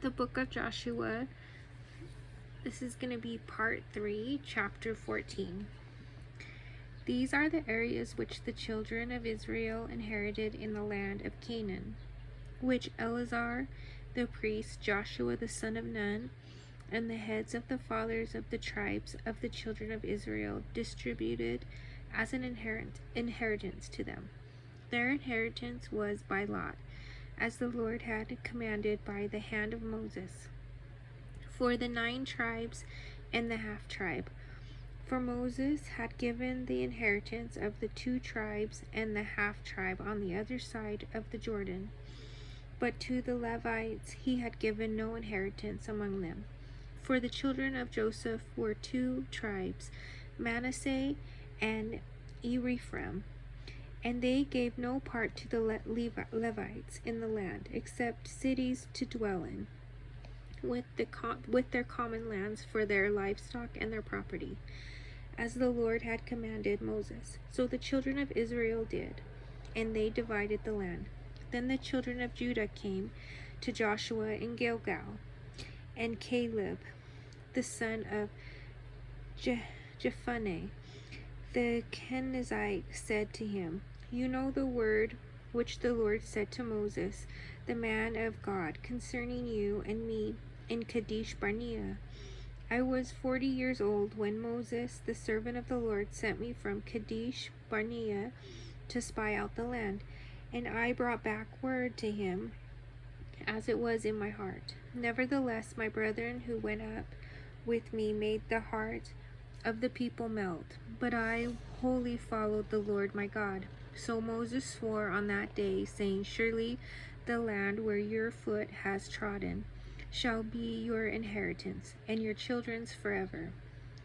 The book of Joshua. This is going to be part 3, chapter 14. These are the areas which the children of Israel inherited in the land of Canaan, which Eleazar the priest, Joshua the son of Nun, and the heads of the fathers of the tribes of the children of Israel distributed as an inheritance to them. Their inheritance was by lot, as the Lord had commanded by the hand of Moses, for the 9 tribes and the half tribe. For Moses had given the inheritance of the 2 tribes and the half tribe on the other side of the Jordan. But to the Levites he had given no inheritance among them. For the children of Joseph were 2 tribes, Manasseh and Ephraim, and they gave no part to the Levites in the land, except cities to dwell in, with their common lands for their livestock and their property, as the Lord had commanded Moses. So the children of Israel did, and they divided the land. Then the children of Judah came to Joshua in Gilgal, and Caleb, the son of Jephunneh, the Kenizzite, said to him, "You know the word which the Lord said to Moses, the man of God, concerning you and me in Kadesh Barnea. I was 40 years old when Moses, the servant of the Lord, sent me from Kadesh Barnea to spy out the land, and I brought back word to him as it was in my heart. Nevertheless, my brethren who went up with me made the heart of the people melt, but I wholly followed the Lord my God. So Moses swore on that day, saying, Surely the land where your foot has trodden shall be your inheritance, and your children's forever,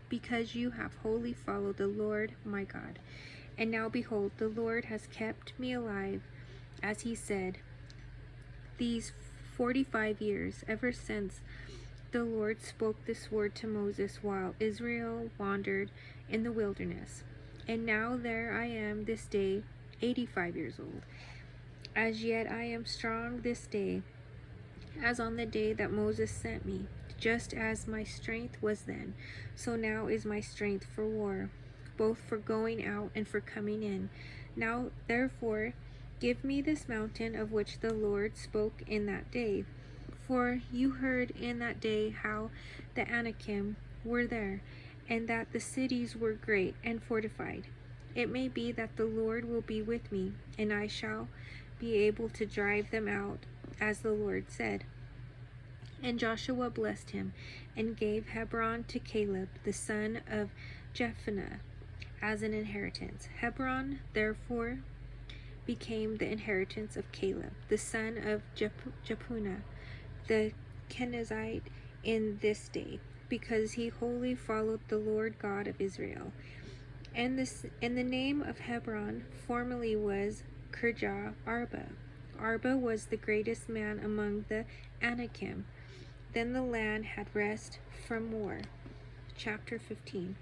because you have wholly followed the Lord my God. And now behold, the Lord has kept me alive, as he said, these 45 years, ever since the Lord spoke this word to Moses while Israel wandered in the wilderness. And now there I am this day, 85 years old. As yet I am strong this day, as on the day that Moses sent me. Just as my strength was then, so now is my strength for war, both for going out and for coming in. Now therefore give me this mountain of which the Lord spoke in that day. For you heard in that day how the Anakim were there, and that the cities were great and fortified. It may be that the Lord will be with me, and I shall be able to drive them out, as the Lord said." And Joshua blessed him, and gave Hebron to Caleb, the son of Jephunneh, as an inheritance. Hebron, therefore, became the inheritance of Caleb, the son of Jephunneh, the Kenizzite, in this day, because he wholly followed the Lord God of Israel. And the name of Hebron formerly was Kirjath Arba. Arba was the greatest man among the Anakim. Then the land had rest from war. Chapter 15.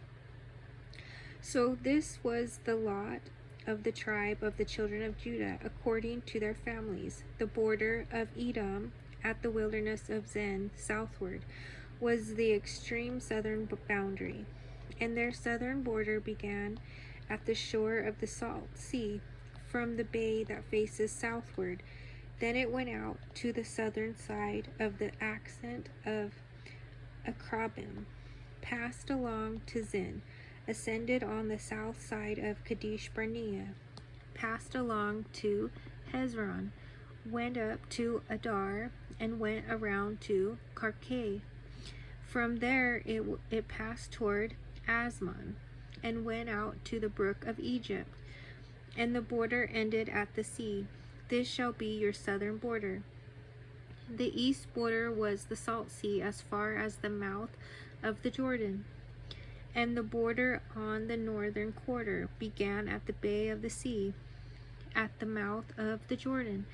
So this was the lot of the tribe of the children of Judah, according to their families. The border of Edom at the wilderness of Zin southward was the extreme southern boundary, and their southern border began at the shore of the Salt Sea, from the bay that faces southward. Then it went out to the southern side of the ascent of Akrabim, passed along to Zin, ascended on the south side of Kadesh Barnea, passed along to Hezron, went up to Adar, and went around to Karkeh. From there it passed toward Asmon, and went out to the brook of Egypt, and the border ended at the sea. This shall be your southern border. The east border was the Salt Sea as far as the mouth of the Jordan, and the border on the northern quarter began at the bay of the sea, at the mouth of the Jordan.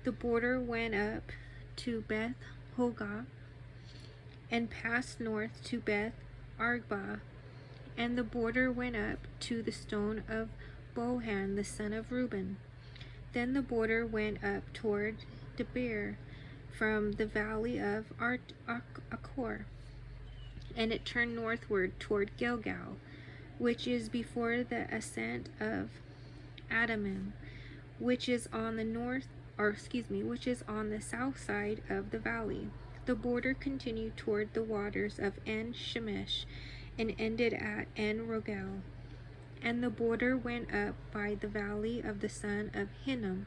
The border went up to Beth Hogah, and passed north to Beth Argba, and the border went up to the stone of Bohan, the son of Reuben. Then the border went up toward Debir, from the valley of Achor, and it turned northward toward Gilgal, which is before the ascent of Adamim, which is on which is on the south side of the valley. The border continued toward the waters of En Shemesh and ended at En Rogel. And the border went up by the valley of the son of Hinnom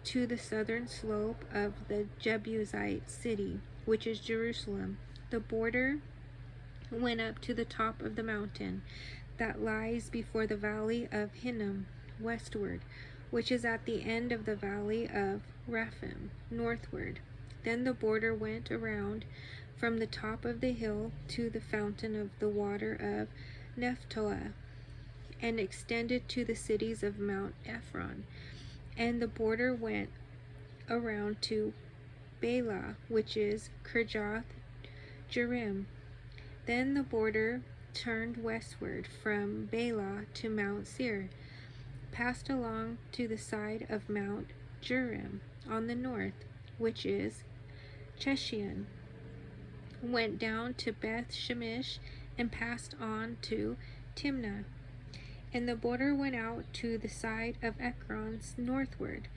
to the southern slope of the Jebusite city, which is Jerusalem. The border went up to the top of the mountain that lies before the valley of Hinnom westward, which is at the end of the valley of Rephaim northward. Then the border went around from the top of the hill to the fountain of the water of Nephtoah, and extended to the cities of Mount Ephron. And the border went around to Bela, which is Kirjath Jearim. Then the border turned westward from Bela to Mount Seir, passed along to the side of Mount Jearim on the north, which is Cheshion, went down to Beth Shemesh, and passed on to Timnah. And the border went out to the side of Ekron's northward.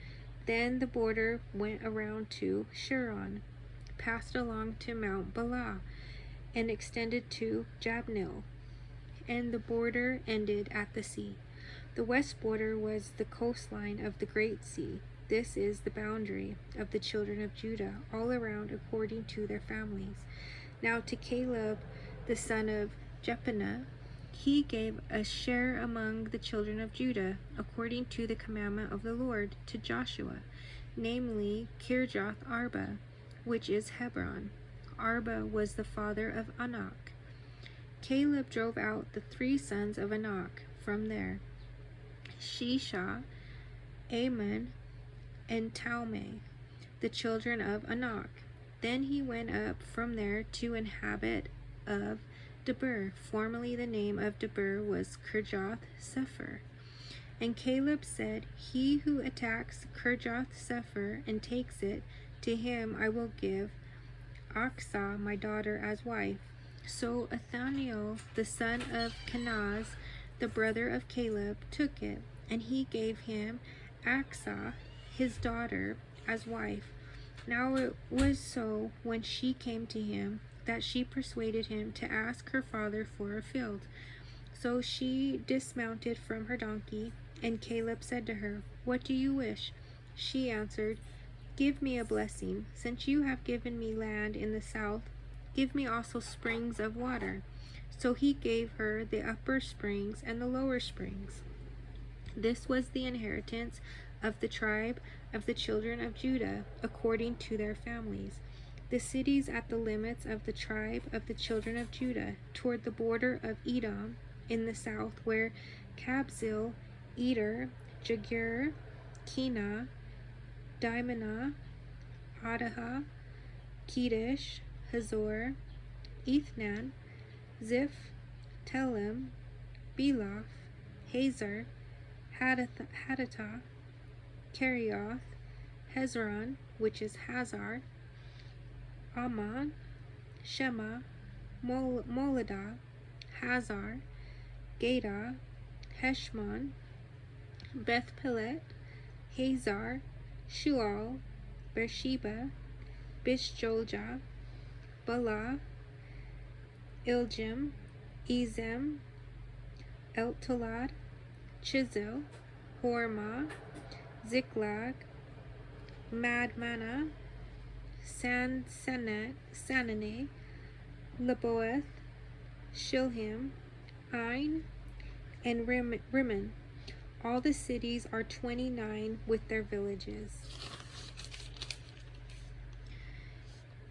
Then the border went around to Sharon, passed along to Mount Bala, and extended to Jabneel. And the border ended at the sea. The west border was the coastline of the great sea. This is the boundary of the children of Judah, all around according to their families. Now to Caleb, the son of Jephunneh, he gave a share among the children of Judah, according to the commandment of the Lord, to Joshua, namely Kirjath Arba, which is Hebron. Arba was the father of Anak. Caleb drove out the 3 sons of Anak from there, Shisha, Ammon, and Talmai, the children of Anak. Then he went up from there to inhabit of Debir. Formerly the name of Debir was Kirjath Sepher. And Caleb said, He who attacks Kirjath Sepher and takes it, to him I will give Achsah my daughter as wife. So Othniel, the son of Kenaz, the brother of Caleb, took it, and he gave him Achsah his daughter as wife. Now it was so, when she came to him, that she persuaded him to ask her father for a field. So she dismounted from her donkey, and Caleb said to her, What do you wish? She answered, Give me a blessing. Since you have given me land in the south, give me also springs of water. So he gave her the upper springs and the lower springs. This was the inheritance of the tribe of the children of Judah, according to their families. The cities at the limits of the tribe of the children of Judah, toward the border of Edom in the south, were Kabzeel, Eder, Jagur, Kena, Dimonah, Adahah, Kedesh, Hazor, Ethnan, Ziph, Telem, Belaph, Hazar, Hadathah, Kerioth, Hezron, which is Hazar, Ammon, Shema, Moladah, Hazar, Gadah, Heshmon, Beth Pelet, Hazar, Shual, Beersheba, Bishjoljah, Bala, Iljim, Ezem, Eltolad, Chisel, Hormah, Ziklag, Madmanah, Sananeh, Leboeth, Shilhim, Ain, and Rimmon. All the cities are 29 with their villages.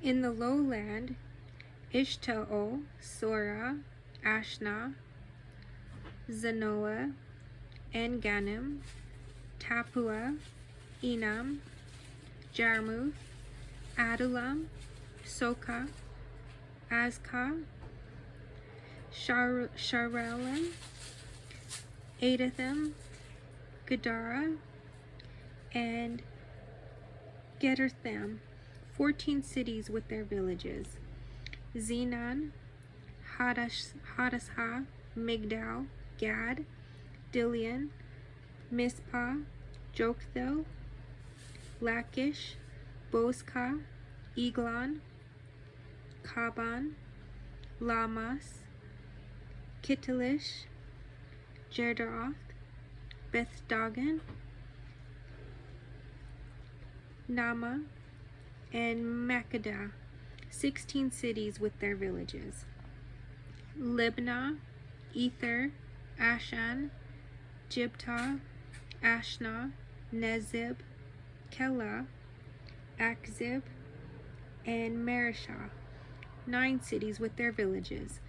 In the lowland, Ishtaol, Sora, Ashna, Zanoah, En-Ganim, Tapua, Enam, Jarmuth, Adullam, Soka, Azkah, Sharalim, Adatham, Gadara, and Gederatham, 14 cities with their villages: Zenan, Hadashah, Migdal, Gad, Dilian, Mizpah, Jokthel, Lachish, Bozkah, Eglon, Kaban, Lamas, Kittilish, Jerdaoth, Beth-dagon, Nama, and Makkedah, 16 cities with their villages: Libnah, Ether, Ashan, Jibtah, Ashna, Nezib, Keilah, Akzib, and Mareshah, 9 cities with their villages: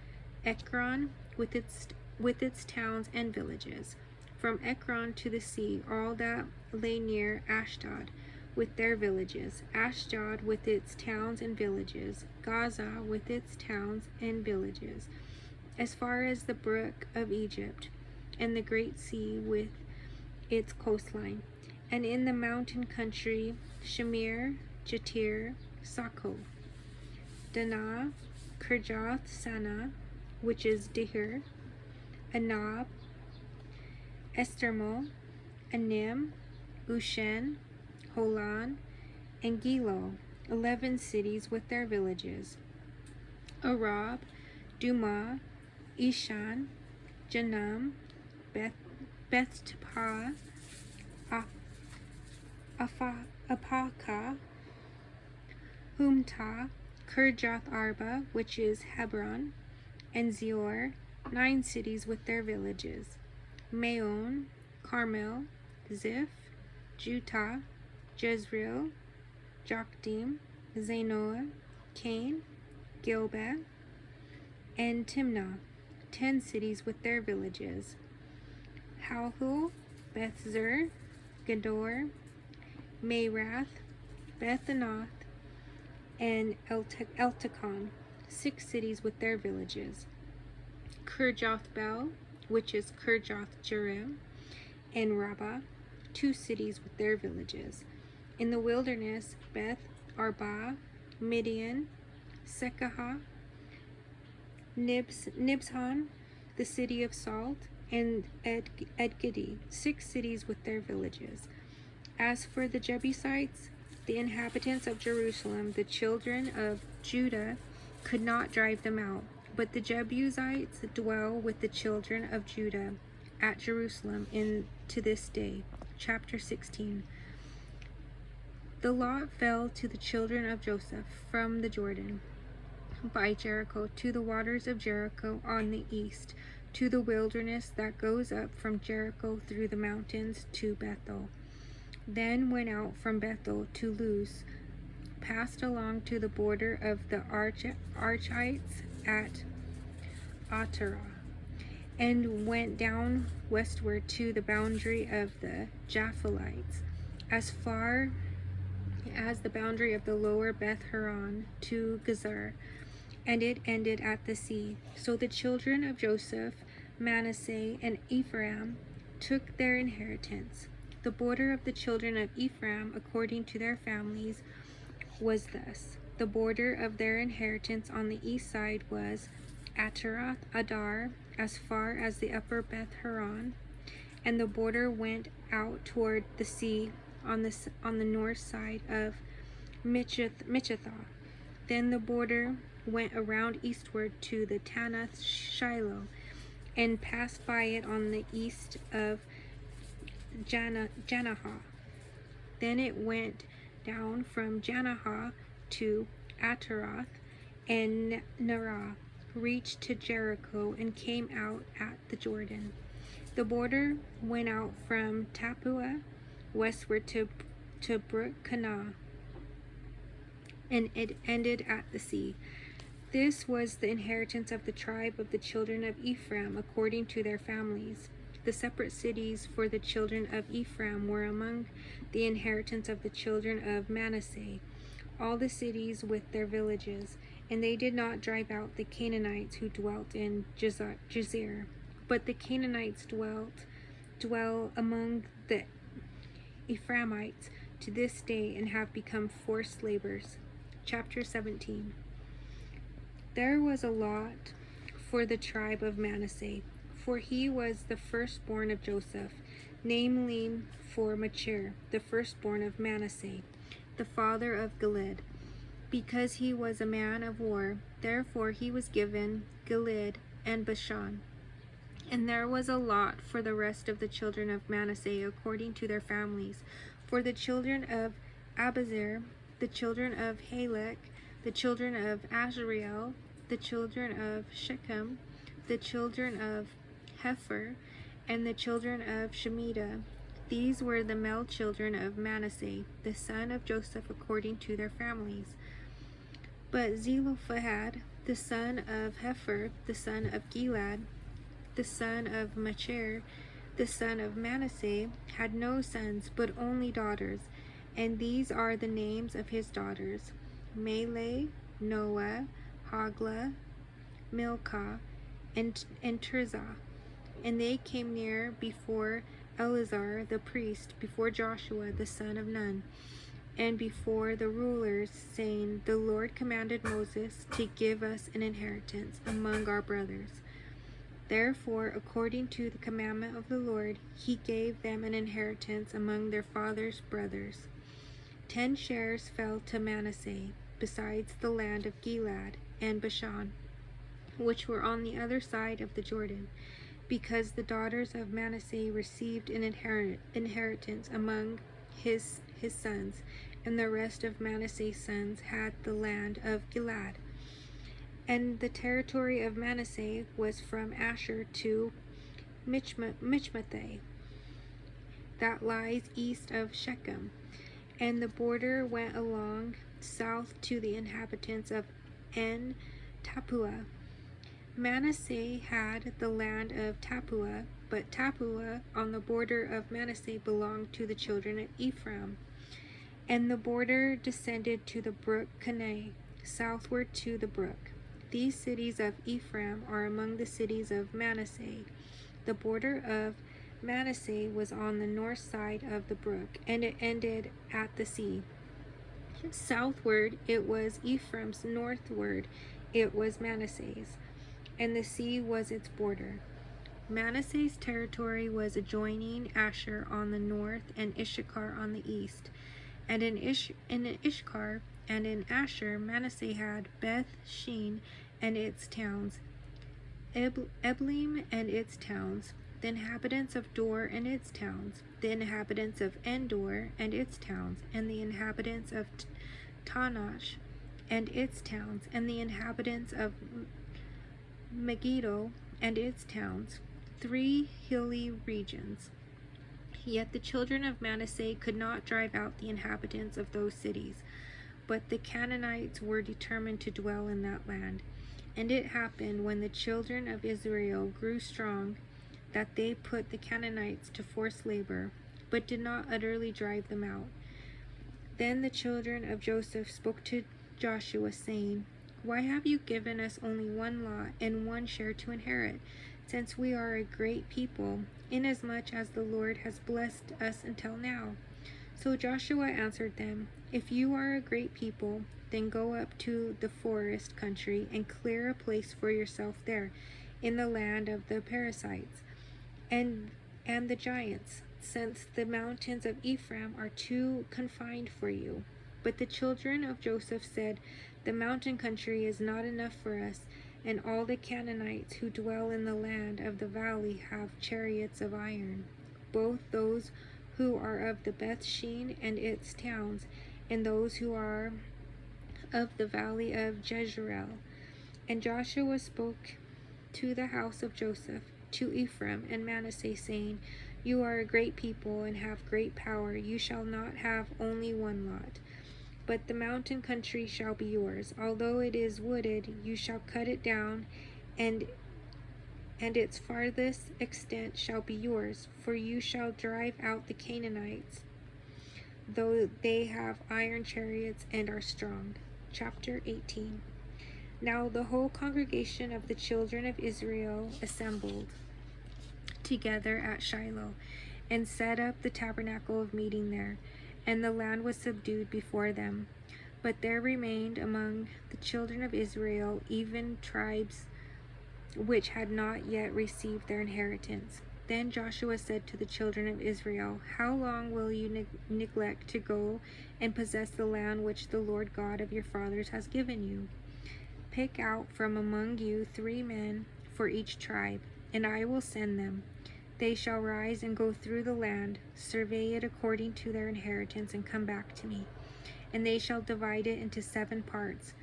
Ekron with its towns and villages, from Ekron to the sea, all that lay near Ashdod, with their villages: Ashdod with its towns and villages, Gaza with its towns and villages, as far as the brook of Egypt, and the great sea with its coastline, and in the mountain country, Shamir, Jatir, Sako, Danah, Kirjath Sana, which is Dihir, Anab, Estermol, Anim, Ushen, Holan, and Gilo, 11 cities with their villages: Arab, Duma, Ishan, Janam, Beth-tapah, Apakah, Humtah, Kirjath Arba, which is Hebron, and Zior, 9 cities with their villages: Maon, Carmel, Ziph, Jutah, Jezreel, Jokdim, Zanoah, Cain, Gilbeth, and Timnah, 10 cities with their villages: Halhul, Beth-zur, Gedor, Merath, Beth-anath, and Eltekon, 6 cities with their villages: Kirjath-baal, which is Kirjath-jearim, and Rabbah, 2 cities with their villages. In the wilderness, Beth-arbah, Midian, Sekahah, Nibshan, the city of salt, and Edgedi, 6 cities with their villages. As for the Jebusites, the inhabitants of Jerusalem, the children of Judah could not drive them out, but the Jebusites dwell with the children of Judah at Jerusalem to this day. Chapter 16. The lot fell to the children of Joseph from the Jordan by Jericho to the waters of Jericho on the east, to the wilderness that goes up from Jericho through the mountains to Bethel. Then went out from Bethel to Luz, passed along to the border of the Archites at Atara, and went down westward to the boundary of the Japhilites, as far as the boundary of the lower Beth-horon to Gezer, and it ended at the sea. So the children of Joseph, Manasseh, and Ephraim took their inheritance. The border of the children of Ephraim, according to their families, was thus. The border of their inheritance on the east side was Ataroth Adar, as far as the upper Beth-horon, and the border went out toward the sea on the north side of Michethah. Then the border went around eastward to the Tanath Shiloh, and passed by it on the east of Janahah. Then it went down from Janahah to Ataroth, and Nerah, reached to Jericho, and came out at the Jordan. The border went out from Tappuah westward to Brook Kanah, and it ended at the sea. This was the inheritance of the tribe of the children of Ephraim according to their families. The separate cities for the children of Ephraim were among the inheritance of the children of Manasseh, all the cities with their villages. And they did not drive out the Canaanites who dwelt in Jazer, but the Canaanites dwell among the Ephraimites to this day, and have become forced laborers. Chapter 17. There was a lot for the tribe of Manasseh, for he was the firstborn of Joseph, namely for Machir, the firstborn of Manasseh, the father of Gilead. Because he was a man of war, therefore he was given Gilead and Bashan. And there was a lot for the rest of the children of Manasseh according to their families. For the children of Abiezer, the children of Halek, the children of Azriel, the children of Shechem, the children of Hepher, and the children of Shemida. These were the male children of Manasseh, the son of Joseph according to their families. But Zelophehad, the son of Hepher, the son of Gilad, the son of Machir, the son of Manasseh, had no sons, but only daughters. And these are the names of his daughters: Melah, Noah, Hoglah, Milcah, and Tirzah. And they came near before Eleazar the priest, before Joshua the son of Nun, and before the rulers, saying, The Lord commanded Moses to give us an inheritance among our brothers. Therefore, according to the commandment of the Lord, he gave them an inheritance among their father's brothers. 10 shares fell to Manasseh, besides the land of Gilad and Bashan, which were on the other side of the Jordan, because the daughters of Manasseh received an inheritance among his sons, and the rest of Manasseh's sons had the land of Gilad. And the territory of Manasseh was from Asher to Michmathah, that lies east of Shechem, and the border went along south to the inhabitants of En Tappuah. Manasseh had the land of Tappuah, but Tappuah on the border of Manasseh belonged to the children of Ephraim. And the border descended to the brook Kaneh, southward to the brook. These cities of Ephraim are among the cities of Manasseh. The border of Manasseh was on the north side of the brook, and it ended at the sea. Southward it was Ephraim's, northward it was Manasseh's, and the sea was its border. Manasseh's territory was adjoining Asher on the north and Issachar on the east. And in Issachar and in Asher, Manasseh had Beth Shean and its towns, Eblim and its towns, the inhabitants of Dor and its towns, the inhabitants of Endor and its towns, and the inhabitants of Tanach and its towns, and the inhabitants of Megiddo and its towns, 3 hilly regions. Yet the children of Manasseh could not drive out the inhabitants of those cities, but the Canaanites were determined to dwell in that land. And it happened, when the children of Israel grew strong, that they put the Canaanites to forced labor, but did not utterly drive them out. Then the children of Joseph spoke to Joshua, saying, Why have you given us only one lot and one share to inherit, since we are a great people, inasmuch as the Lord has blessed us until now? So Joshua answered them, If you are a great people, then go up to the forest country and clear a place for yourself there, in the land of the Perizzites and the giants, since the mountains of Ephraim are too confined for you. But the children of Joseph said, The mountain country is not enough for us, and all the Canaanites who dwell in the land of the valley have chariots of iron, both those who are of the Beth Shean and its towns, and those who are of the valley of Jezreel. And Joshua spoke to the house of Joseph, to Ephraim and Manasseh, saying, You are a great people and have great power. You shall not have only one lot, but the mountain country shall be yours. Although it is wooded, you shall cut it down, and its farthest extent shall be yours, for you shall drive out the Canaanites, though they have iron chariots and are strong. Chapter 18. Now the whole congregation of the children of Israel assembled together at Shiloh, and set up the tabernacle of meeting there, and the land was subdued before them. But there remained among the children of Israel even tribes which had not yet received their inheritance. Then Joshua said to the children of Israel, How long will you neglect to go and possess the land which the Lord God of your fathers has given you? Pick out from among you 3 men for each tribe, and I will send them. They shall rise and go through the land, survey it according to their inheritance, and come back to me. And they shall divide it into 7 parts.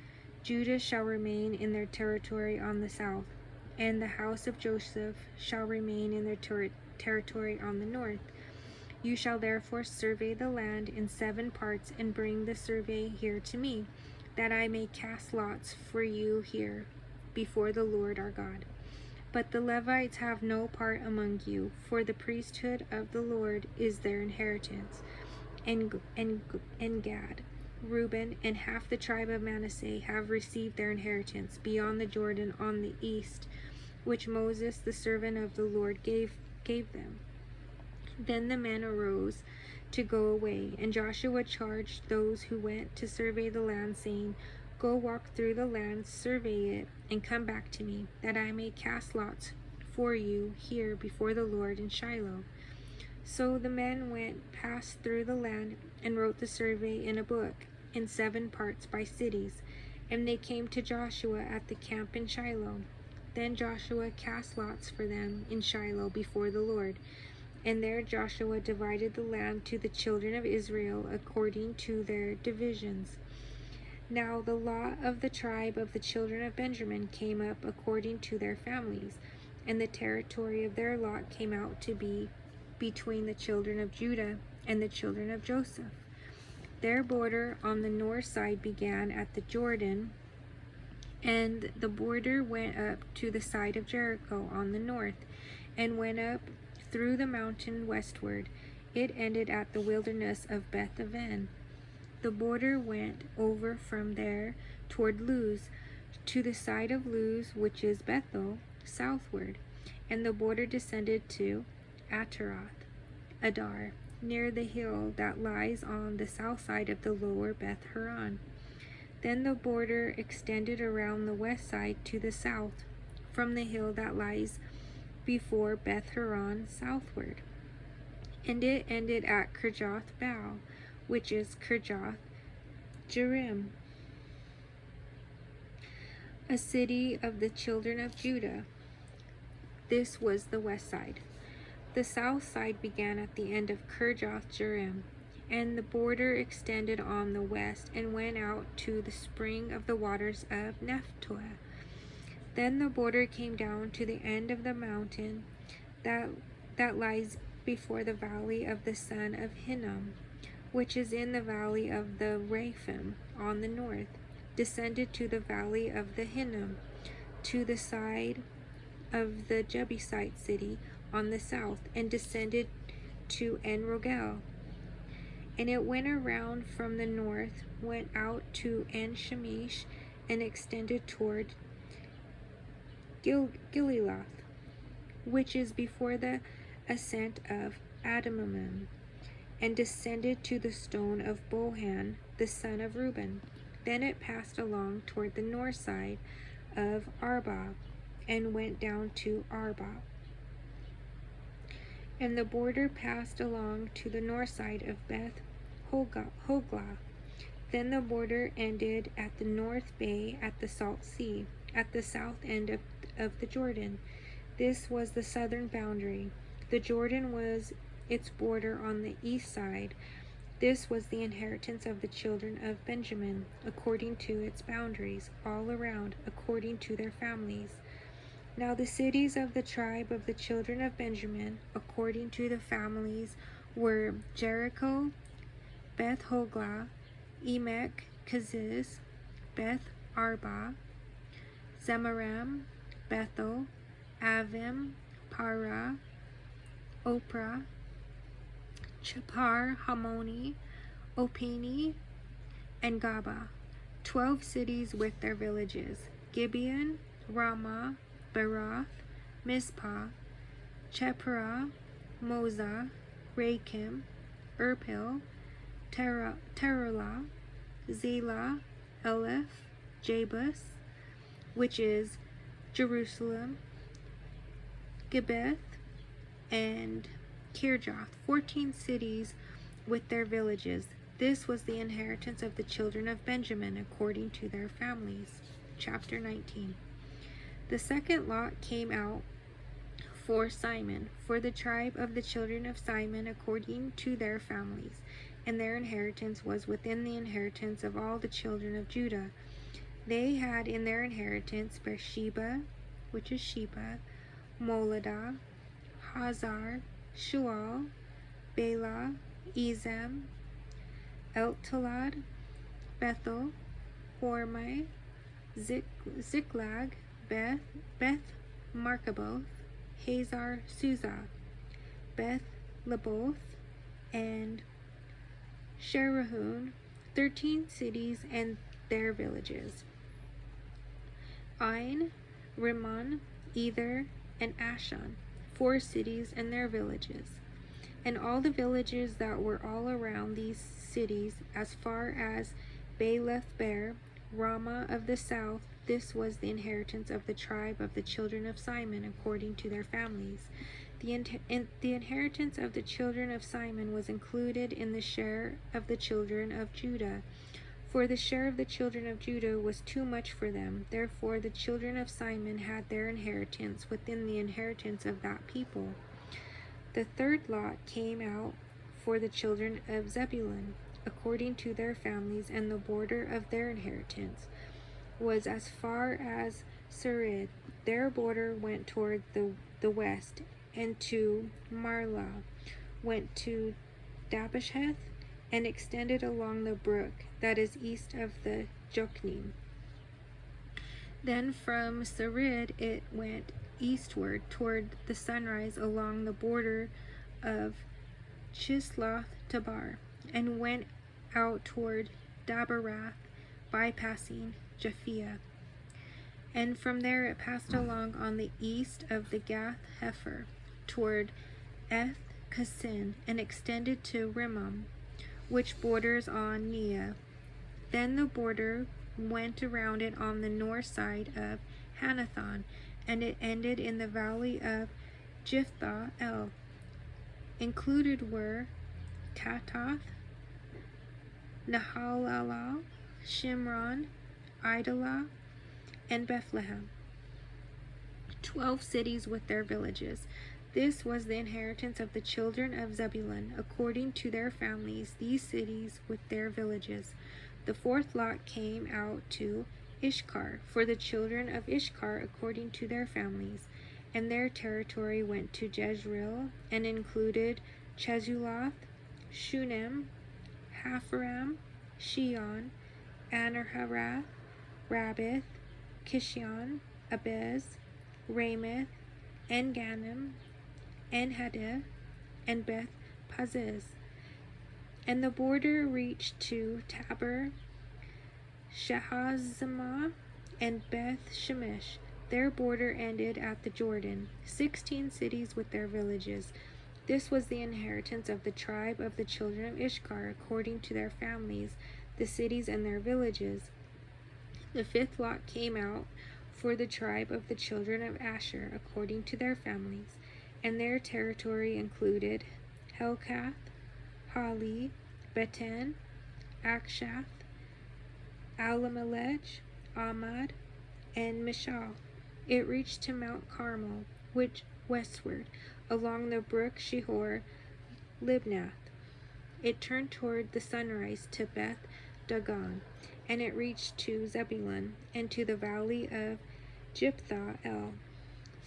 Judah shall remain in their territory on the south, and the house of Joseph shall remain in their territory on the north. You shall therefore survey the land in 7 parts, and bring the survey here to me, that I may cast lots for you here before the Lord our God. But the Levites have no part among you, for the priesthood of the Lord is their inheritance. And Gad, Reuben, and half the tribe of Manasseh have received their inheritance beyond the Jordan on the east, which Moses the servant of the Lord gave them. Then the men arose to go away, and Joshua charged those who went to survey the land, saying, Go walk through the land, survey it, and come back to me, that I may cast lots for you here before the Lord in Shiloh. So the men went, passed through the land, and wrote the survey in a book, in 7 parts by cities. And they came to Joshua at the camp in Shiloh. Then Joshua cast lots for them in Shiloh before the Lord. And there Joshua divided the land to the children of Israel according to their divisions. Now the lot of the tribe of the children of Benjamin came up according to their families, and the territory of their lot came out to be between the children of Judah and the children of Joseph. Their border on the north side began at the Jordan, and the border went up to the side of Jericho on the north, and went up through the mountain westward. It ended at the wilderness of Beth-aven. The border went over from there toward Luz, to the side of Luz, which is Bethel, southward, and the border descended to Ataroth, Adar, near the hill that lies on the south side of the lower Beth Horon. Then the border extended around the west side to the south, from the hill that lies before Beth Horon southward, and it ended at Kirjath Baal, which is Kirjath Jearim, a city of the children of Judah. This was the west side. The south side began at the end of Kirjath Jearim, and the border extended on the west and went out to the spring of the waters of Nephtoah. Then the border came down to the end of the mountain that lies before the valley of the son of Hinnom, which is in the valley of the Rephaim on the north, descended to the valley of the Hinnom, to the side of the Jebusite city on the south, and descended to En-Rogel. And it went around from the north, went out to En-Shemesh, and extended toward Gililoth, which is before the ascent of Adamim, and descended to the stone of Bohan, the son of Reuben. Then it passed along toward the north side of Arba, and went down to Arba. And the border passed along to the north side of Beth Hoglah. Then the border ended at the north bay at the Salt Sea, at the south end of the Jordan. This was the southern boundary. The Jordan was its border on the east side. This was the inheritance of the children of Benjamin, according to its boundaries, all around, according to their families. Now the cities of the tribe of the children of Benjamin, according to the families, were Jericho, Beth Hoglah, Emek, Keziz, Beth Arba, Zemaram, Bethel, Avim, Parah, Oprah, Chapar, Hamoni, Opini, and Gaba, 12 cities with their villages, Gibeon, Ramah, Barath, Mizpah, Chephra, Moza, Rakim, Irpil, Terulah, Zela, Eleph, Jebus, which is Jerusalem, Gibbeth, and Kirjath, 14 cities with their villages. This was the inheritance of the children of Benjamin according to their families. Chapter 19. The second lot came out for Simon, for the tribe of the children of Simon according to their families, and their inheritance was within the inheritance of all the children of Judah. They had in their inheritance Beersheba, which is Sheba, Moladah, Hazar, Shual, Bela, Ezem, Eltalad, Bethel, Hormai, Ziklag, Beth Markaboth, Hazar Susa, Beth Leboth, and Sherahun, 13 cities and their villages. Ain, Rimmon, Ether, and Ashan, 4 cities and their villages. And all the villages that were all around these cities, as far as Baalath-beer, Ramah of the south, this was the inheritance of the tribe of the children of Simon according to their families. The inheritance of the children of Simon was included in the share of the children of Judah, for the share of the children of Judah was too much for them. Therefore the children of Simon had their inheritance within the inheritance of that people. The third lot came out for the children of Zebulun according to their families, and the border of their inheritance was as far as Sarid. Their border went toward the west, and to Marlah, went to Dabasheth, and extended along the brook that is east of the Jokneam. Then from Sarid it went eastward toward the sunrise along the border of Chisloth Tabar, and went out toward Dabarath, bypassing Japhia. And from there it passed along on the east of the Gath Hepher toward Eth Kassin, and extended to Rimmon, which borders on Neah. Then the border went around it on the north side of Hanathon, and it ended in the valley of Jiphthah-el. Included were Katath, Nahalal, Shimron, Idalah, and Bethlehem, 12 cities with their villages. This was the inheritance of the children of Zebulun according to their families, these cities with their villages. The fourth lot came out to Ishkar, for the children of Ishkar according to their families, and their territory went to Jezreel, and included Chesuloth, Shunem, Hapharam, Shion, Anarharath, Rabbith, Kishion, Abez, Ramoth, En-gannim, En-haddah, and Beth Paziz. And the border reached to Tabor, Shahazimah, and Beth Shemesh. Their border ended at the Jordan, 16 cities with their villages. This was the inheritance of the tribe of the children of Ishkar according to their families, the cities and their villages. The fifth lot came out for the tribe of the children of Asher according to their families, and their territory included Helkath, Hali, Beten, Akshath, Alamelech, Amad, and Mishal. It reached to Mount Carmel, which westward, along the brook Shihor, Libnath. It turned toward the sunrise to Beth Dagon, and it reached to Zebulun, and to the valley of Jiphthah-el.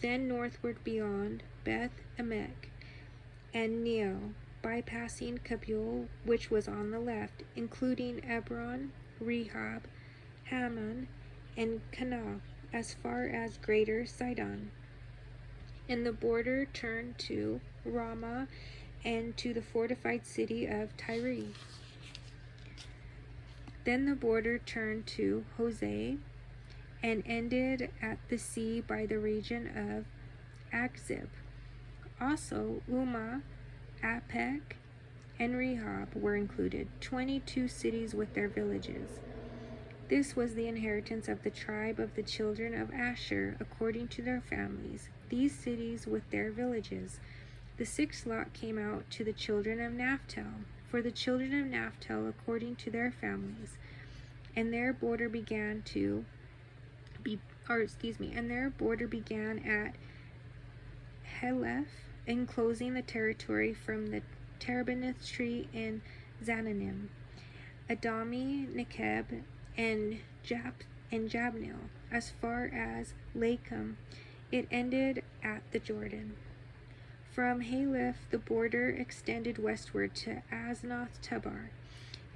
Then northward beyond Beth Emek and Neo, bypassing Kabul, which was on the left, including Ebron, Rehob, Hammon, and Kanah, as far as Greater Sidon. And the border turned to Ramah and to the fortified city of Tyre. Then the border turned to Hosea and ended at the sea by the region of Akzib. Also Umah, Apek, and Rehob were included, 22 cities with their villages. This was the inheritance of the tribe of the children of Asher according to their families, these cities with their villages. The sixth lot came out to the children of Naphtali, for the children of Naphtali according to their families, and their border began at Heleph, enclosing the territory from the terebinth tree in Zananim, Adami, Nekeb, and Jabneel, as far as Lakum. It ended at the Jordan. From Haleph the border extended westward to Aznoth Tabar,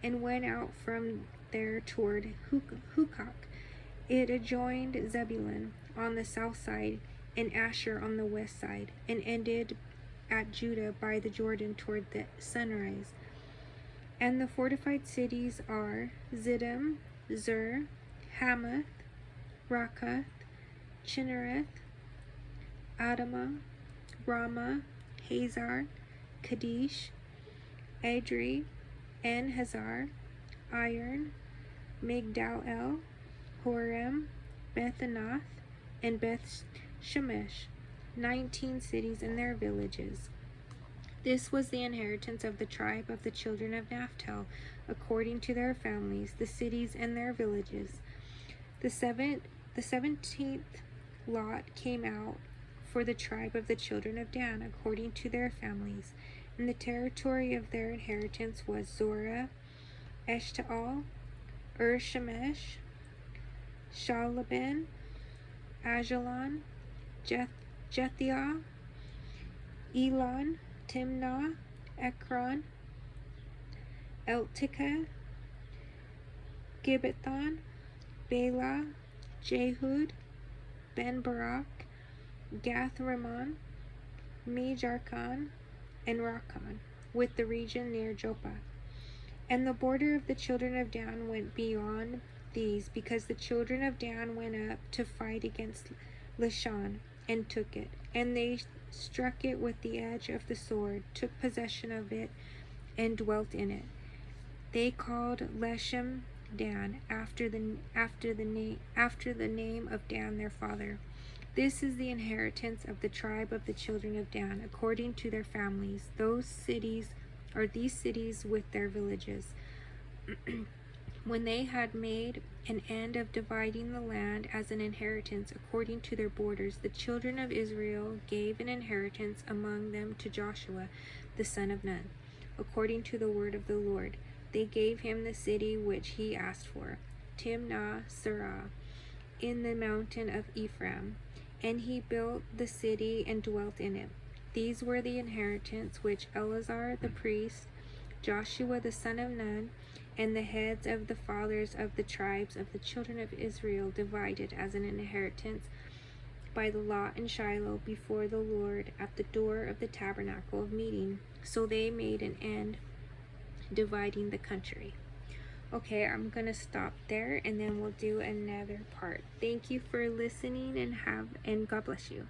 and went out from there toward Hukok. It adjoined Zebulun on the south side and Asher on the west side, and ended at Judah by the Jordan toward the sunrise. And the fortified cities are Ziddim, Zur, Hamath, Rakath, Chinnereth, Adamah, Ramah, Hazar, Kadesh, Adri, En Hazar, Iron, Migdal-el, Horem, Beth-anath, and Beth-shemesh, 19 cities and their villages. This was the inheritance of the tribe of the children of Naphtali, according to their families, the cities and their villages. The 17th lot came out for the tribe of the children of Dan, according to their families, and the territory of their inheritance was Zorah, Eshtaol, Shemesh, Shalabin, Ajalon, Jethiah, Elon, Timnah, Ekron, Eltikah, Gibbethon, Bela, Jehud, Ben-Barak, Gath-Rimmon, Me-Jarkon, and Rakan, with the region near Joppa. And the border of the children of Dan went beyond these, because the children of Dan went up to fight against Lishan, and took it. And they struck it with the edge of the sword, took possession of it, and dwelt in it. They called Leshem Dan, after the name of Dan their father. This is the inheritance of the tribe of the children of Dan, according to their families. These cities with their villages. When they had made an end of dividing the land as an inheritance according to their borders, the children of Israel gave an inheritance among them to Joshua, the son of Nun, according to the word of the Lord. They gave him the city which he asked for, Timnah-Serah, in the mountain of Ephraim, and he built the city and dwelt in it. These were the inheritance which Eleazar the priest, Joshua the son of Nun, and the heads of the fathers of the tribes of the children of Israel divided as an inheritance by the lot in Shiloh before the Lord at the door of the tabernacle of meeting. So they made an end dividing the country. Okay, I'm gonna stop there, and then we'll do another part. Thank you for listening, and God bless you.